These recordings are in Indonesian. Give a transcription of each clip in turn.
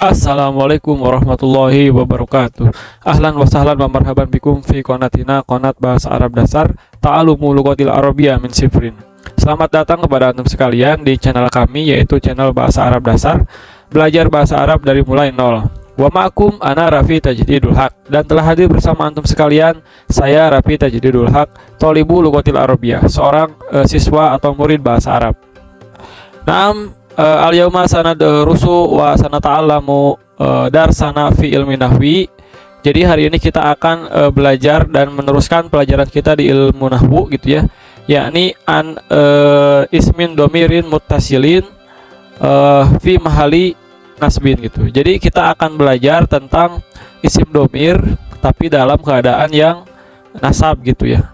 Assalamualaikum warahmatullahi wabarakatuh. Ahlan wa sahlan wa marhaban bikum fi konatina konat bahasa Arab dasar ta'alumu lughatil Arabiyyah min sifrin. Selamat datang kepada antum sekalian di channel kami, yaitu channel bahasa Arab dasar, belajar bahasa Arab dari mulai nol. Wa ma'akum ana Rafi Tajdidul Haq, dan telah hadir bersama antum sekalian saya Rafi Tajdidul Haq, tholibu lughatil Arabiyyah, seorang siswa atau murid bahasa Arab. Naam, al-yauma sanadrusu wa sanata'allamu darsana fi ilmi nahwi. Jadi hari ini kita akan belajar dan meneruskan pelajaran kita di ilmu nahwu gitu ya, yakni an ismin domirin muttasilin fi mahali nasbin gitu. Jadi kita akan belajar tentang isim domir tapi dalam keadaan yang nasab gitu ya.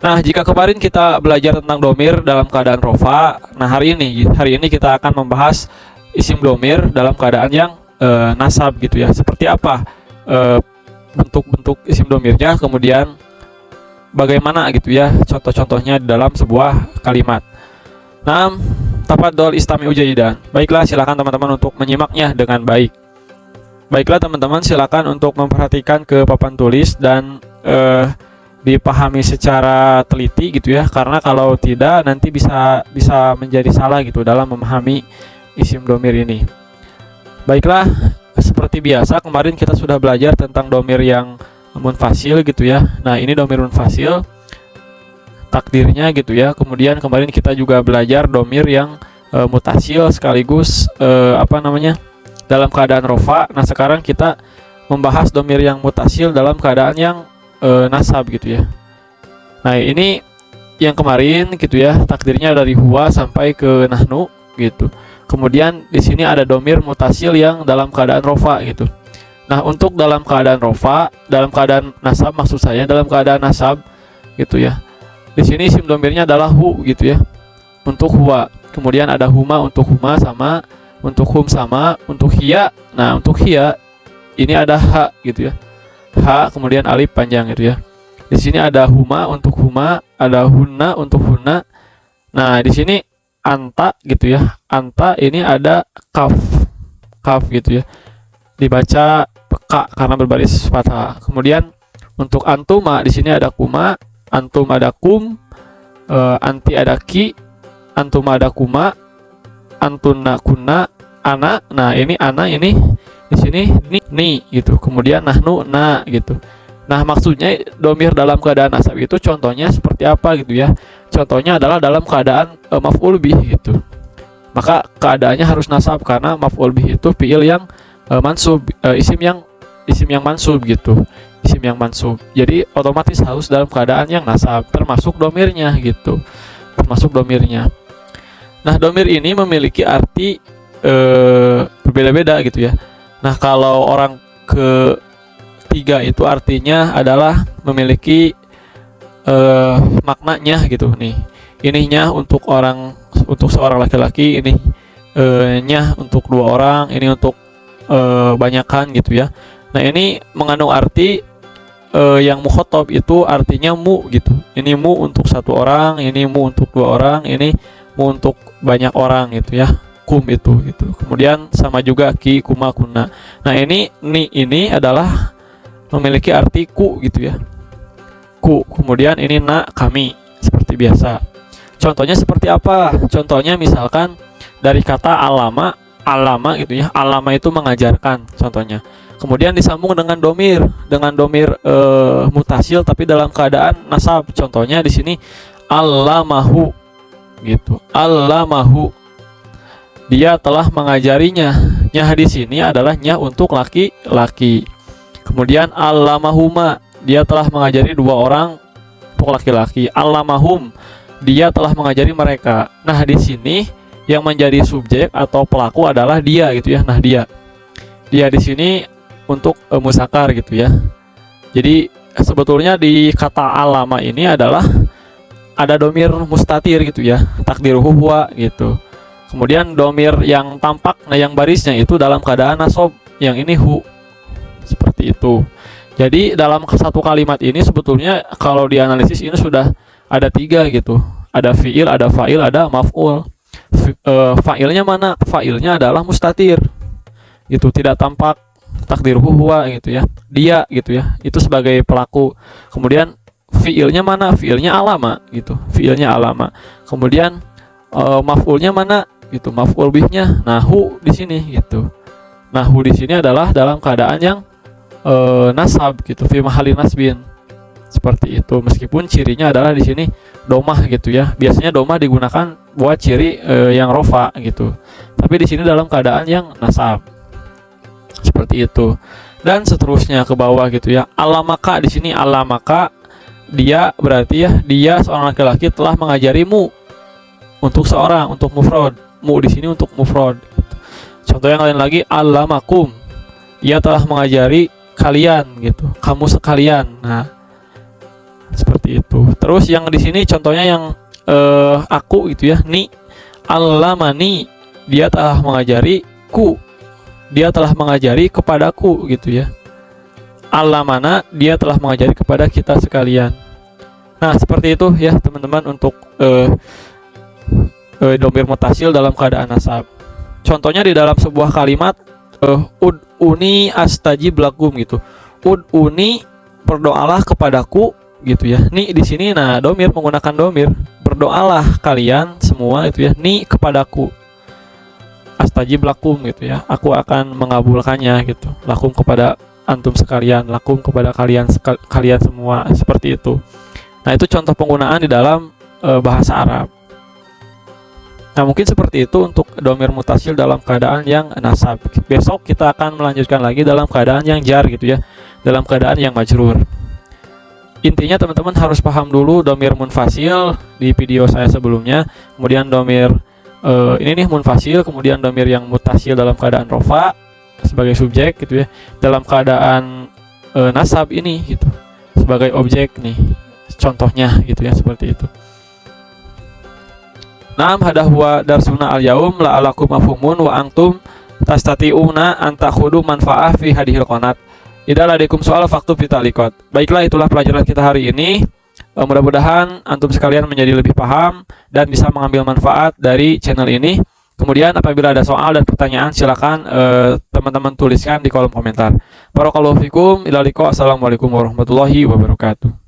Nah, jika kemarin kita belajar tentang domir dalam keadaan rofa, nah hari ini kita akan membahas isim domir dalam keadaan yang nasab gitu ya. Seperti apa bentuk-bentuk isim domirnya, kemudian bagaimana gitu ya contoh-contohnya dalam sebuah kalimat. Nah, tafadhol istami'u jayidan. Baiklah, silakan teman-teman untuk menyimaknya dengan baik. Baiklah teman-teman, silakan untuk memperhatikan ke papan tulis dan dipahami secara teliti gitu ya, karena kalau tidak nanti bisa menjadi salah gitu dalam memahami isim domir ini. Baiklah, seperti biasa kemarin kita sudah belajar tentang domir yang munfasil gitu ya. Nah, ini domir munfasil takdirnya gitu ya. Kemudian kemarin kita juga belajar domir yang mutasil sekaligus dalam keadaan rofa. Nah, sekarang kita membahas domir yang mutasil dalam keadaan yang nasab gitu ya. Nah, ini yang kemarin gitu ya, takdirnya dari huwa sampai ke nahnu gitu. Kemudian di sini ada domir mutasil yang dalam keadaan rofa gitu. Nah, untuk dalam keadaan rofa, dalam keadaan nasab maksud saya, dalam keadaan nasab gitu ya. Di sini isim domirnya adalah hu gitu ya. Untuk huwa. Kemudian ada huma untuk huma sama, untuk hum sama, untuk hiya. Nah, untuk hiya ini ada ha gitu ya. Ha, kemudian alif panjang gitu ya. Di sini ada huma untuk huma, ada hunna untuk hunna. Nah, di sini anta gitu ya. Anta ini ada kaf. Kaf gitu ya. Dibaca ka karena berbaris fathah. Kemudian untuk antuma di sini ada kuma, antum ada kum, anti ada ki, antum ada kuma, antunna kunna, ana. Nah, ini ana ini di sini ni gitu. Kemudian nahnu na gitu. Nah, maksudnya domir dalam keadaan nasab itu contohnya seperti apa gitu ya. Contohnya adalah dalam keadaan maf'ul bih gitu. Maka keadaannya harus nasab karena maf'ul bih itu fiil yang mansub, isim yang mansub gitu. Isim yang mansub. Jadi otomatis harus dalam keadaan yang nasab, termasuk domirnya gitu. Termasuk domirnya. Nah, domir ini memiliki arti berbeda-beda gitu ya. Nah, kalau orang ketiga itu artinya adalah memiliki maknanya gitu nih. Ininya untuk seorang laki-laki, ini nya untuk dua orang, ini untuk banyakan gitu ya. Nah, ini mengandung arti yang mukhotob itu artinya mu gitu. Ini mu untuk satu orang, ini mu untuk dua orang, ini mu untuk banyak orang gitu ya. Kum itu gitu. Kemudian sama juga ki, kuma, kuna. Nah, ini adalah memiliki arti ku gitu ya. Ku. Kemudian ini na, kami, seperti biasa. Contohnya seperti apa? Contohnya misalkan dari kata alama gitu ya. Alama itu mengajarkan contohnya. Kemudian disambung dengan domir mutasil tapi dalam keadaan nasab. Contohnya di sini allamahu gitu. Allamahu, dia telah mengajarinya. Nya di sini adalah nya untuk laki-laki. Kemudian allamahuma, dia telah mengajari dua orang untuk laki-laki. Allamahum, dia telah mengajari mereka. Nah, di sini yang menjadi subjek atau pelaku adalah dia gitu ya. Nah, dia di sini untuk musakar gitu ya. Jadi sebetulnya di kata alama ini adalah ada domir mustatir gitu ya. Takdiruhu huwa gitu. Kemudian domir yang tampak, nah yang barisnya itu dalam keadaan nasab, yang ini hu. Seperti itu. Jadi dalam satu kalimat ini sebetulnya kalau dianalisis ini sudah ada tiga gitu. Ada fiil, ada fa'il, ada maf'ul. Fa'ilnya mana? Fa'ilnya adalah mustatir gitu, tidak tampak takdiruhu huwa gitu ya, dia gitu ya, itu sebagai pelaku. Kemudian fiilnya mana? Fiilnya alama gitu, fiilnya alama. Kemudian maf'ulnya mana gitu, maf'ul bihnya nahu di sini gitu. Nahu di sini adalah dalam keadaan yang nasab gitu, fi mahalli nasbin. Seperti itu, meskipun cirinya adalah di sini domah gitu ya. Biasanya domah digunakan buat ciri yang rofa gitu. Tapi di sini dalam keadaan yang nasab. Seperti itu. Dan seterusnya ke bawah gitu ya. Alamaka di sini, alamaka dia berarti ya, dia seorang laki-laki telah mengajarimu. Untuk seorang, untuk mufrad. Mu di sini untuk mufrad gitu. Contoh yang lain lagi, alamakum. Ia telah mengajari kalian gitu. Kamu sekalian. Nah, seperti itu. Terus yang di sini contohnya yang aku gitu ya, ni allamani, dia telah mengajari ku, dia telah mengajari kepadaku gitu ya. Allamana, dia telah mengajari kepada kita sekalian. Nah, seperti itu ya teman-teman untuk dhamir mutasil dalam keadaan nasab. Contohnya di dalam sebuah kalimat ud'uni astajib lakum gitu. Ud'uni, berdoalah kepadaku gitu ya. Ni di sini nah domir, menggunakan domir, berdoalah kalian semua itu ya, ni kepadaku, astajib lakum gitu ya, aku akan mengabulkannya gitu, lakum kepada antum sekalian, lakum kepada kalian kalian semua, seperti itu. Nah, itu contoh penggunaan di dalam bahasa Arab. Nah, mungkin seperti itu untuk domir mutasil dalam keadaan yang nasab. Besok kita akan melanjutkan lagi dalam keadaan yang jar gitu ya, dalam keadaan yang majrur. Intinya teman-teman harus paham dulu domir munfasil di video saya sebelumnya, kemudian domir ini nih munfasil, kemudian domir yang mutasil dalam keadaan rofa sebagai subjek gitu ya, dalam keadaan nasab ini gitu sebagai objek nih contohnya gitu ya, seperti itu. Naam, hada huwa darsuna al-yaum la'alakum mafhumun wa antum tastati'una an takhudu manfa'ah fi hadhil qanat. Idza ladikum soal faktu fitalikot. Baiklah, itulah pelajaran kita hari ini. Mudah-mudahan antum sekalian menjadi lebih paham dan bisa mengambil manfaat dari channel ini. Kemudian apabila ada soal dan pertanyaan, silakan teman-teman tuliskan di kolom komentar. Barakallahu fikum. Ila liqa. Assalamualaikum warahmatullahi wabarakatuh.